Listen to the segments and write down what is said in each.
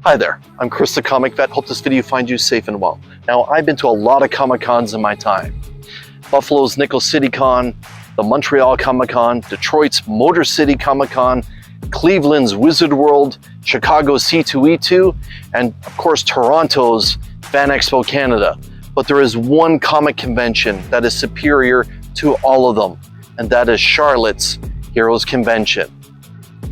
Hi there, I'm Chris the Comic Vet. Hope this video finds you safe and well. Now, I've been to a lot of Comic-Cons in my time. Buffalo's Nickel City Con, the Montreal Comic-Con, Detroit's Motor City Comic-Con, Cleveland's Wizard World, Chicago's C2E2, and of course Toronto's Fan Expo Canada. But there is one comic convention that is superior to all of them, and that is Charlotte's Heroes Convention.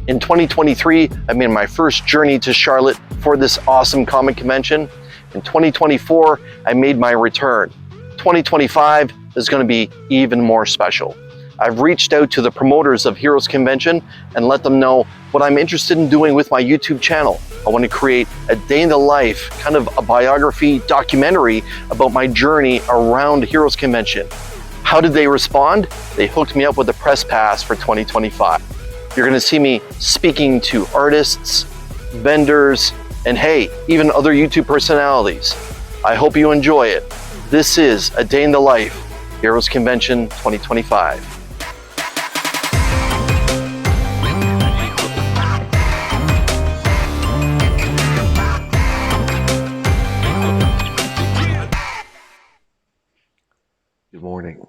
In 2023, I made my first journey to Charlotte for this awesome comic convention. In 2024, I made my return. 2025 is going to be even more special. I've reached out to the promoters of Heroes Convention and let them know what I'm interested in doing with my YouTube channel. I want to create a day in the life, kind of a biography documentary about my journey around Heroes Convention. How did they respond? They hooked me up with a press pass for 2025. You're going to see me speaking to artists, vendors, and hey, even other YouTube personalities. I hope you enjoy it. This is A Day in the Life, Heroes Convention 2025. Good morning.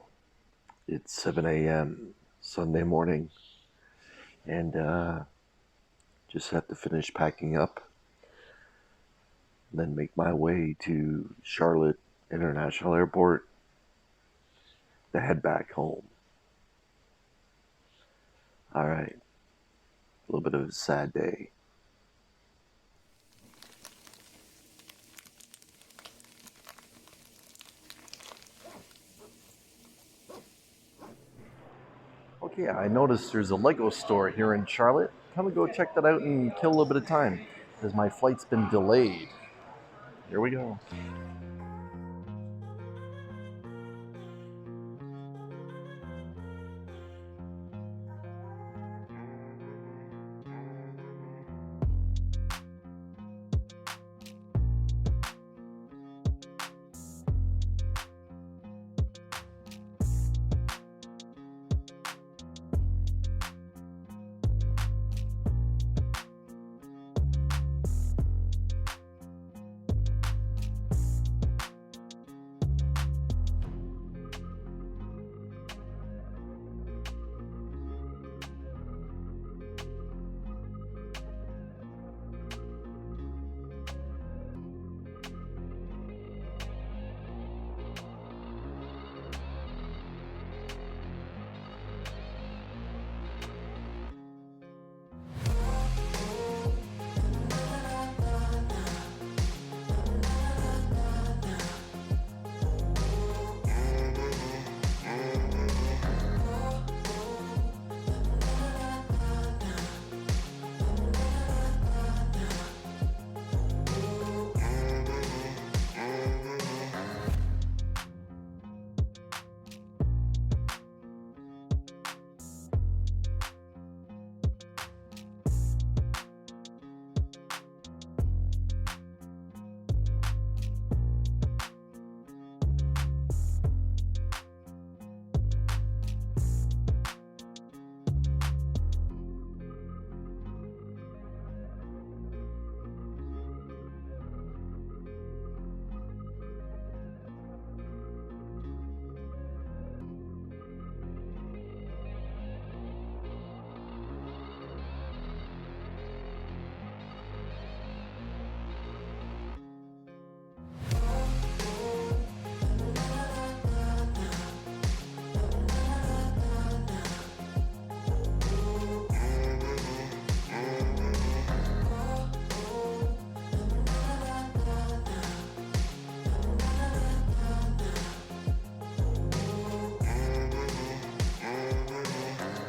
It's 7 a.m. Sunday morning. And just have to finish packing up, then make my way to Charlotte International Airport to head back home. All right, a little bit of a sad day. Okay, I noticed there's a Lego store here in Charlotte. I'm gonna go check that out and kill a little bit of time because my flight's been delayed. Here we go.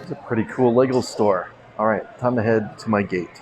It's a pretty cool Lego store. All right, time to head to my gate.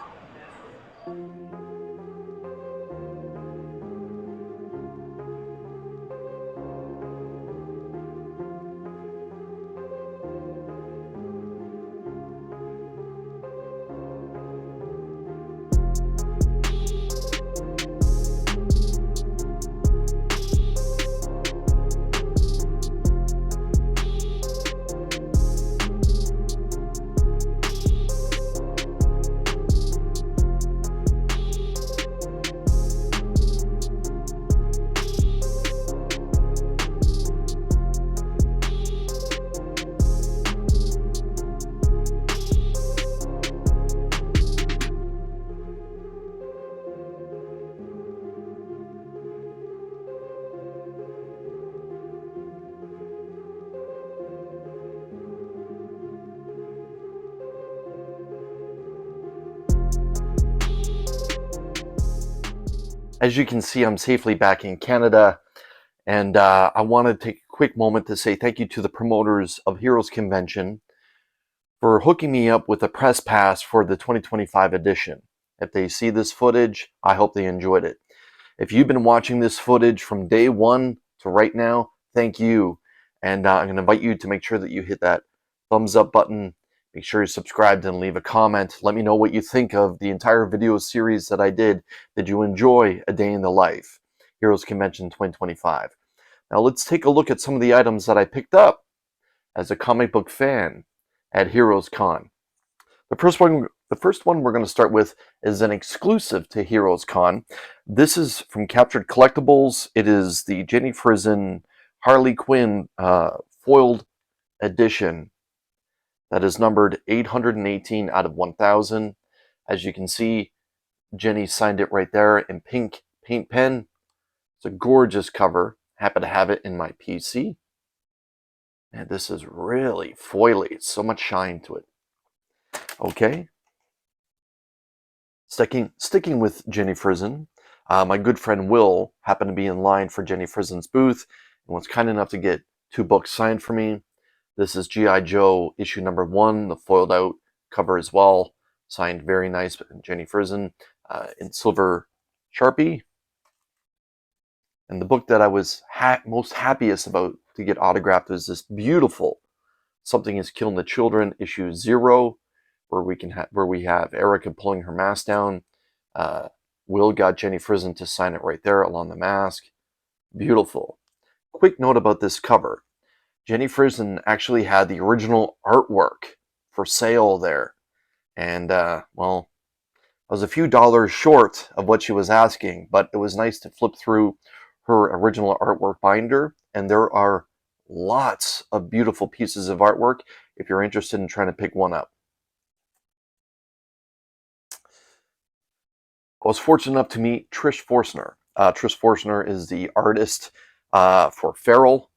As you can see, I'm safely back in Canada, and I want to take a quick moment to say thank you to the promoters of Heroes Convention for hooking me up with a press pass for the 2025 edition. If they see this footage, I hope they enjoyed it. If you've been watching this footage from day one to right now, thank you. And I'm going to invite you to make sure that you hit that thumbs up button. Make sure you're subscribed and leave a comment. Let me know what you think of the entire video series that I did. Did you enjoy A Day in the Life? Heroes Convention 2025. Now let's take a look at some of the items that I picked up as a comic book fan at Heroescon. The first one we're going to start with is an exclusive to Heroescon. This is from Captured Collectibles. It is the Jenny Frison Harley Quinn foiled edition that is numbered 818 out of 1000. As you can see, Jenny signed it right there in pink paint pen. It's a gorgeous cover. Happy to have it in my PC. And this is really foily. So much shine to it. Okay. Sticking with Jenny Frison, my good friend Will happened to be in line for Jenny Frison's booth and was kind enough to get 2 books signed for me. This is G.I. Joe issue number 1, the foiled out cover as well, signed very nice by Jenny Frison in silver Sharpie. And the book that I was most happiest about to get autographed was this beautiful Something is Killing the Children issue 0, where we have Erica pulling her mask down. Will got Jenny Frison to sign it right there along the mask. Beautiful. Quick note about this cover. Jenny Frison actually had the original artwork for sale there. And, well, I was a few dollars short of what she was asking, but it was nice to flip through her original artwork binder. And there are lots of beautiful pieces of artwork if you're interested in trying to pick one up. I was fortunate enough to meet Trish Forstner. Trish Forstner is the artist for Feral.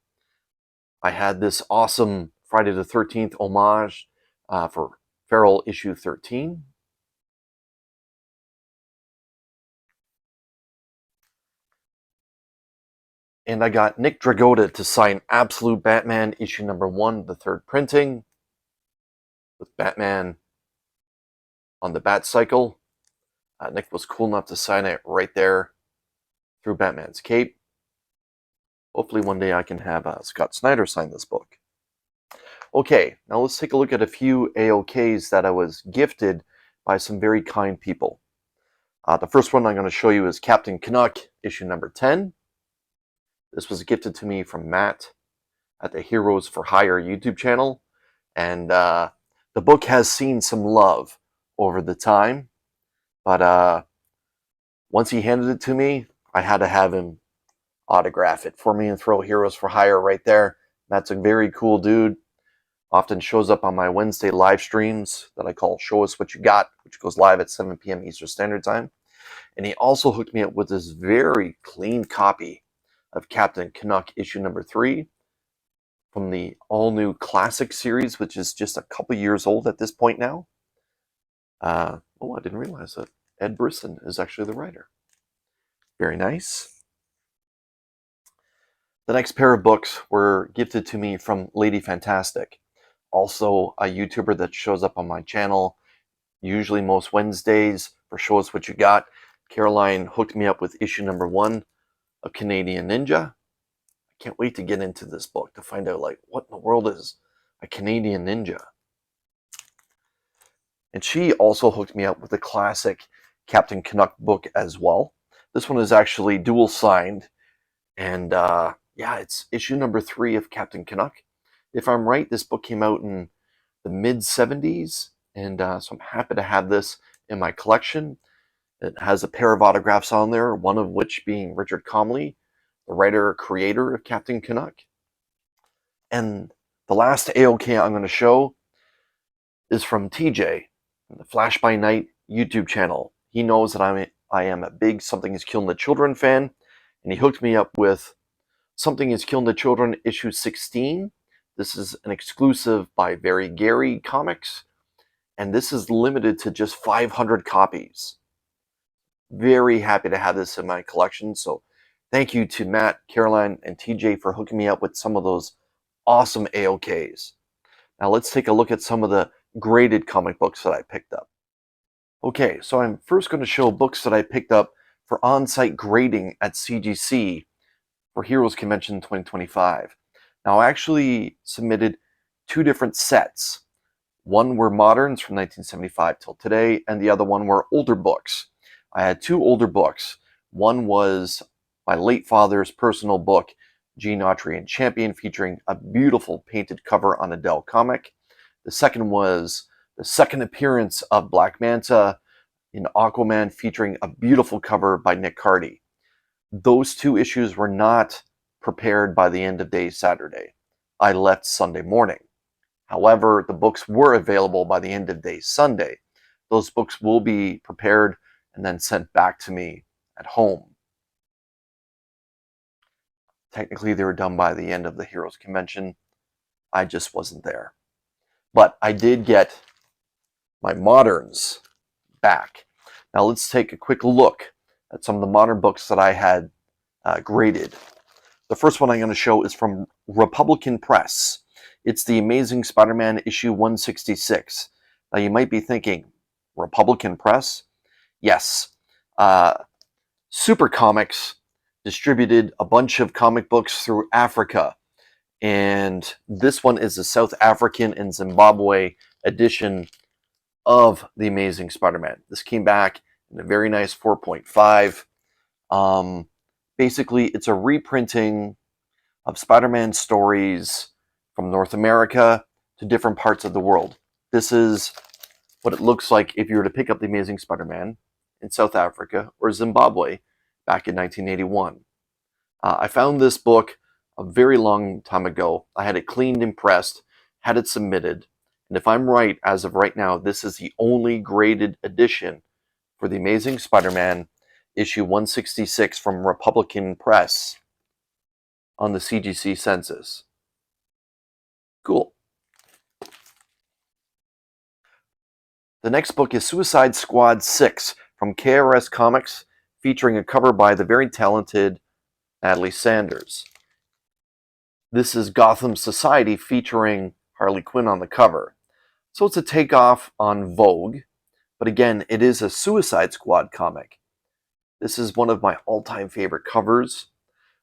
I had this awesome Friday the 13th homage for Feral issue 13. And I got Nick Dragotta to sign Absolute Batman issue number 1, the 3rd printing, with Batman on the Bat Cycle. Nick was cool enough to sign it right there through Batman's cape. Hopefully one day I can have Scott Snyder sign this book. Okay, now let's take a look at a few AOKs that I was gifted by some very kind people. The first one I'm going to show you is Captain Canuck, issue number 10. This was gifted to me from Matt at the Heroes for Hire YouTube channel. And the book has seen some love over the time. But once he handed it to me, I had to have him autograph it for me and throw Heroes for Hire right there. Matt's a very cool dude. Often shows up on my Wednesday live streams that I call Show Us What You Got, which goes live at 7 p.m. Eastern Standard Time. And he also hooked me up with this very clean copy of Captain Canuck issue number 3 from the all-new Classic series, which is just a couple years old at this point now. Oh, I didn't realize that Ed Brisson is actually the writer. Very nice. The next pair of books were gifted to me from Lady Fantastic, also a YouTuber that shows up on my channel, usually most Wednesdays for Show Us What You Got. Caroline hooked me up with issue number 1 of Canadian Ninja. I can't wait to get into this book to find out, like, what in the world is a Canadian Ninja? And she also hooked me up with the classic Captain Canuck book as well. This one is actually dual signed. And yeah, it's issue number 3 of Captain Canuck. If I'm right, this book came out in the mid-70s. And so I'm happy to have this in my collection. It has a pair of autographs on there, one of which being Richard Comley, the writer-creator of Captain Canuck. And the last AOK I'm going to show is from TJ, the Flash by Night YouTube channel. He knows that I am a big Something is Killing the Children fan, and he hooked me up with Something is Killing the Children issue 16. This is an exclusive by Very Gary Comics, and this is limited to just 500 copies. Very happy to have this in my collection. So thank you to Matt, Caroline, and TJ for hooking me up with some of those awesome AOKs. Now let's take a look at some of the graded comic books that I picked up. Okay, so I'm first going to show books that I picked up for on-site grading at CGC for Heroes Convention 2025. Now I actually submitted two different sets. One were moderns from 1975 till today, and the other one were older books. I had two older books. One was my late father's personal book, Gene Autry and Champion, featuring a beautiful painted cover on a Dell comic. The second was the second appearance of Black Manta in Aquaman, featuring a beautiful cover by Nick Cardy. Those two issues were not prepared by the end of day Saturday. I left Sunday morning. However, the books were available by the end of day Sunday. Those books will be prepared and then sent back to me at home. Technically, they were done by the end of the Heroes Convention. I just wasn't there. But I did get my moderns back. Now let's take a quick look at some of the modern books that I had graded. The first one I'm going to show is from Republican Press. It's The Amazing Spider-Man issue 166. Now you might be thinking, Republican Press? Yes. Super Comics distributed a bunch of comic books through Africa. And this one is the South African and Zimbabwe edition of The Amazing Spider-Man. This came back in a very nice 4.5. Basically, it's a reprinting of Spider-Man stories from North America to different parts of the world. This is what it looks like if you were to pick up The Amazing Spider-Man in South Africa or Zimbabwe back in 1981. I found this book a very long time ago. I had it cleaned and pressed, had it submitted, and if I'm right, as of right now, this is the only graded edition for The Amazing Spider-Man issue 166 from Republican Press on the CGC census. Cool. The next book is Suicide Squad 6 from KRS Comics, featuring a cover by the very talented Natalie Sanders. This is Gotham Society featuring Harley Quinn on the cover. So it's a takeoff on Vogue, but again, it is a Suicide Squad comic. This is one of my all-time favorite covers,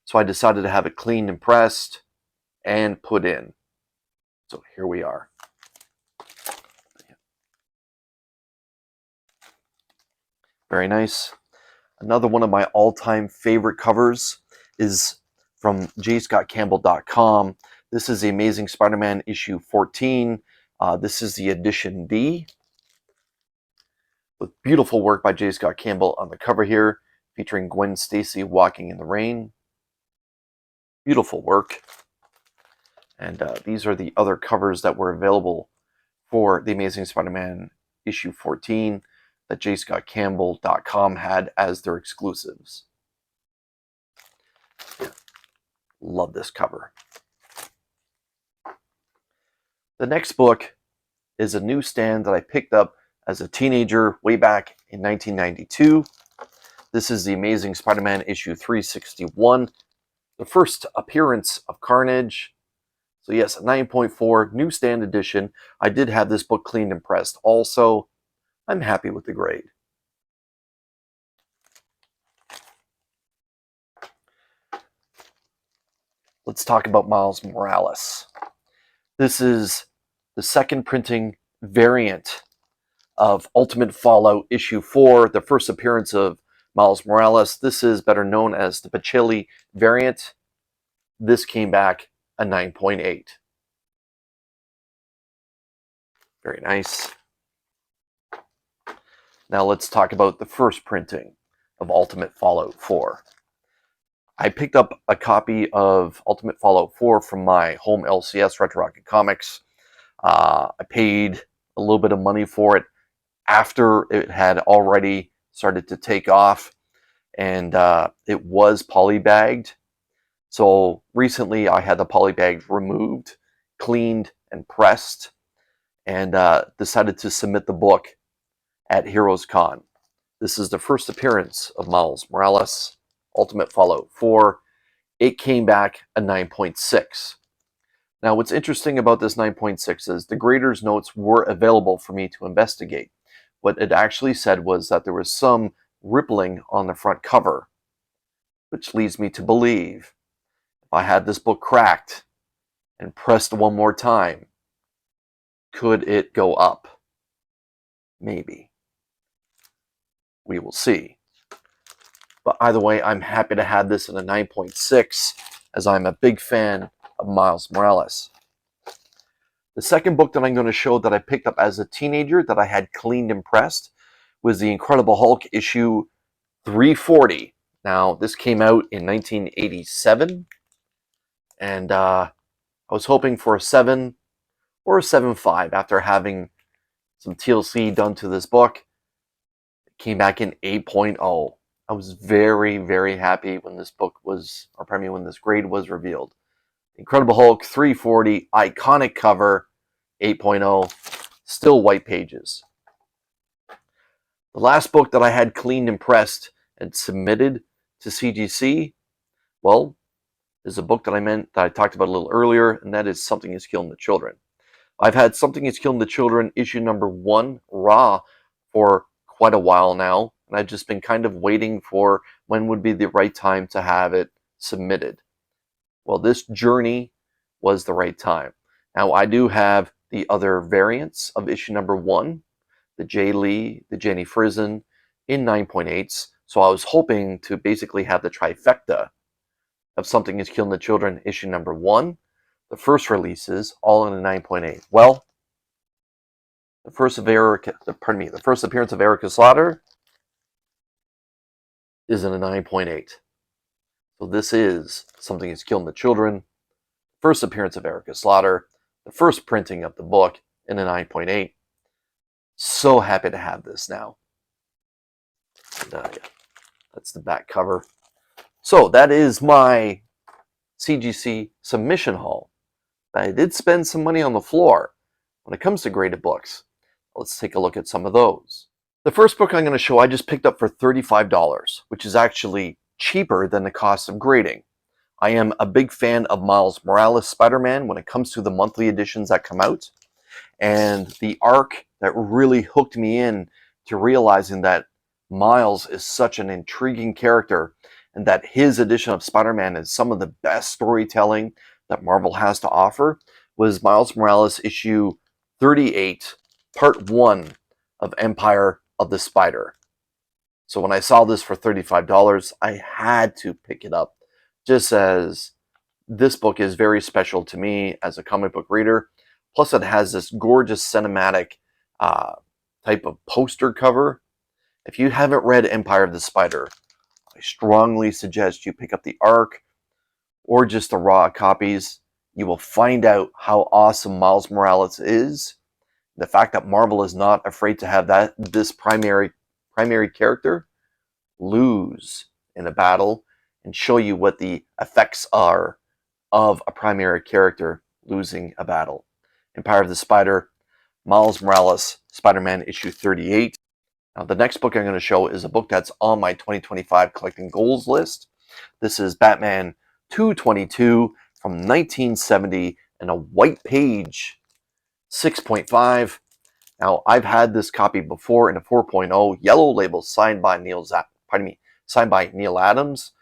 so I decided to have it cleaned and pressed and put in. So here we are. Very nice. Another one of my all-time favorite covers is from jscottcampbell.com. This is The Amazing Spider-Man issue 14. This is the edition D, with beautiful work by J. Scott Campbell on the cover here, featuring Gwen Stacy walking in the rain. Beautiful work. And these are the other covers that were available for The Amazing Spider-Man issue 14 that jscottcampbell.com had as their exclusives. Yeah. Love this cover. The next book is a newsstand that I picked up as a teenager way back in 1992. This is The Amazing Spider-Man issue 361, the first appearance of Carnage. So yes, a 9.4 newsstand edition. I did have this book cleaned and pressed also. I'm happy with the grade. Let's talk about Miles Morales. This is the second printing variant of Ultimate Fallout issue 4, the first appearance of Miles Morales. This is better known as the Pacheli variant. This came back a 9.8. Very nice. Now let's talk about the first printing of Ultimate Fallout 4. I picked up a copy of Ultimate Fallout 4 from my home LCS, Retro Rocket Comics. I paid a little bit of money for it after it had already started to take off, and it was polybagged. So recently I had the polybag removed, cleaned, and pressed, and decided to submit the book at Heroescon. This is the first appearance of Miles Morales, Ultimate Fallout 4. It came back a 9.6. Now, what's interesting about this 9.6 is the grader's notes were available for me to investigate. What it actually said was that there was some rippling on the front cover, which leads me to believe if I had this book cracked and pressed one more time, could it go up? Maybe. We will see. But either way, I'm happy to have this in a 9.6 as I'm a big fan of Miles Morales. The second book that I'm going to show that I picked up as a teenager that I had cleaned and pressed was The Incredible Hulk issue 340. Now, this came out in 1987, and I was hoping for a 7 or a 7.5 after having some TLC done to this book. It came back in 8.0. I was very, very happy when this book was, or pardon me, when this grade was revealed. Incredible Hulk 340, iconic cover, 8.0, still white pages. The last book that I had cleaned and pressed and submitted to CGC, well, is a book that I talked about a little earlier, and that is Something is Killing the Children. I've had Something is Killing the Children issue number 1 raw for quite a while now, and I've just been kind of waiting for when would be the right time to have it submitted. Well, this journey was the right time. Now, I do have the other variants of issue number 1, the Jay Lee, the Jenny Frison in 9.8s, so I was hoping to basically have the trifecta of Something is Killing the Children issue number 1, the first releases, all in a 9.8. Well, the first appearance of Erica Slaughter is in a 9.8. So this is Something is Killing the Children, first appearance of Erica Slaughter, the first printing of the book in a 9.8. So happy to have this now. And, yeah, that's the back cover. So that is my CGC submission haul. I did spend some money on the floor when it comes to graded books. Let's take a look at some of those. The first book I'm going to show I just picked up for $35, which is actually cheaper than the cost of grading. I am a big fan of Miles Morales Spider-Man when it comes to the monthly editions that come out. And the arc that really hooked me in to realizing that Miles is such an intriguing character and that his edition of Spider-Man is some of the best storytelling that Marvel has to offer was Miles Morales issue 38, part 1 of Empire of the Spider. So when I saw this for $35, I had to pick it up, just as this book is very special to me as a comic book reader. Plus it has this gorgeous cinematic type of poster cover. If you haven't read Empire of the Spider, I strongly suggest you pick up the ARC or just the raw copies. You will find out how awesome Miles Morales is. The fact that Marvel is not afraid to have this primary character lose in a battle and show you what the effects are of a primary character losing a battle. Empire of the Spider, Miles Morales, Spider-Man issue 38. Now the next book I'm going to show is a book that's on my 2025 collecting goals list. This is Batman 222 from 1970 in a white page 6.5. Now I've had this copy before in a 4.0 yellow label signed by Neil Adams.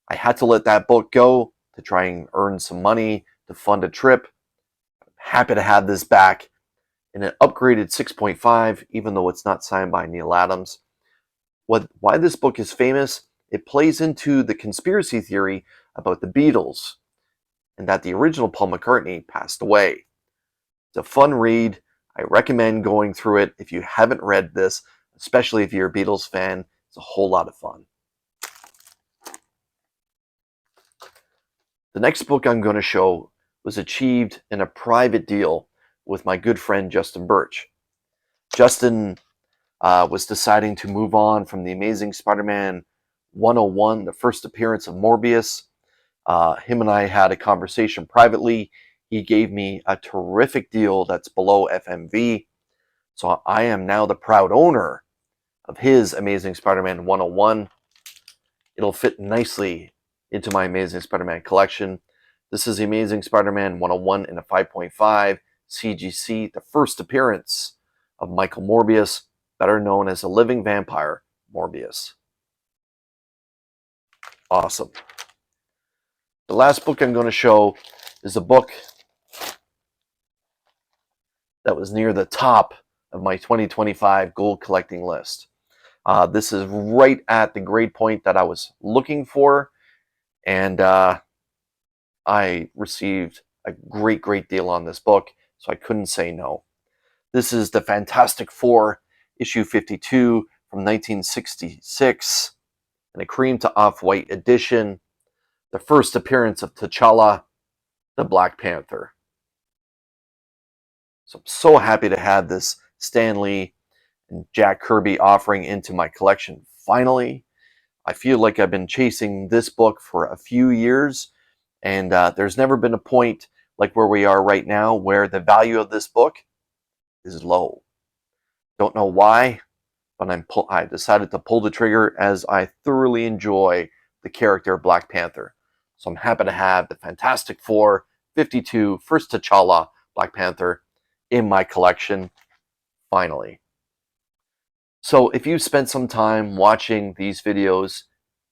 I had to let that book go to try and earn some money to fund a trip. Happy to have this back in an upgraded 6.5, even though it's not signed by Neil Adams. Why this book is famous, it plays into the conspiracy theory about the Beatles and that the original Paul McCartney passed away. It's a fun read. I recommend going through it if you haven't read this, especially if you're a Beatles fan. It's a whole lot of fun. The next book I'm going to show was achieved in a private deal with my good friend Justin Birch. Justin was deciding to move on from the Amazing Spider-Man 101, the first appearance of Morbius. Him and I had a conversation privately. He gave me a terrific deal that's below FMV. So I am now the proud owner of his Amazing Spider-Man 101. It'll fit nicely into my Amazing Spider-Man collection. This is the Amazing Spider-Man 101 in a 5.5 CGC, the first appearance of Michael Morbius, better known as the living vampire Morbius. Awesome. The last book I'm going to show is a book that was near the top of my 2025 gold collecting list. This is right at the grade point that I was looking for, and I received a great deal on this book, so I couldn't say no. This is the Fantastic Four, issue 52 from 1966, in a cream to off-white edition, the first appearance of T'Challa, the Black Panther. So I'm so happy to have this Stan Lee and Jack Kirby offering into my collection finally. I feel like I've been chasing this book for a few years, and there's never been a point like where we are right now where the value of this book is low. Don't know why, but I decided to pull the trigger as I thoroughly enjoy the character of Black Panther. So I'm happy to have the Fantastic Four 52 first T'Challa Black Panther in my collection finally. So if you spent some time watching these videos,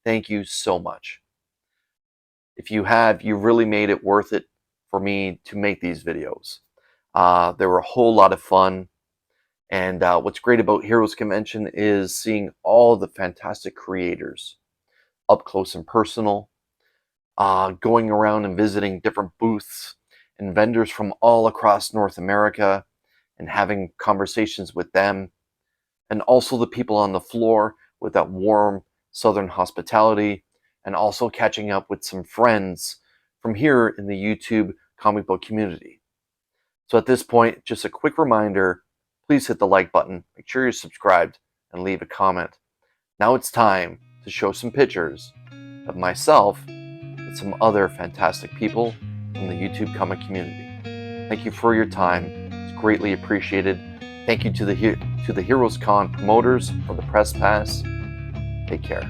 thank you so much. If you have, you really made it worth it for me to make these videos. They were a whole lot of fun. And what's great about Heroes Convention is seeing all the fantastic creators up close and personal, going around and visiting different booths and vendors from all across North America and having conversations with them, and also the people on the floor with that warm Southern hospitality, and also catching up with some friends from here in the YouTube comic book community. So at this point, just a quick reminder, please hit the like button, make sure you're subscribed, and leave a comment. Now it's time to show some pictures of myself and some other fantastic people from the YouTube comic community. Thank you for your time. It's greatly appreciated. Thank you to the Heroescon promoters for the press pass. Take care.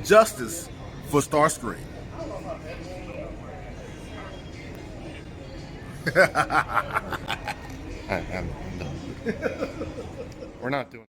Justice for Starscream. I'm done. We're not doing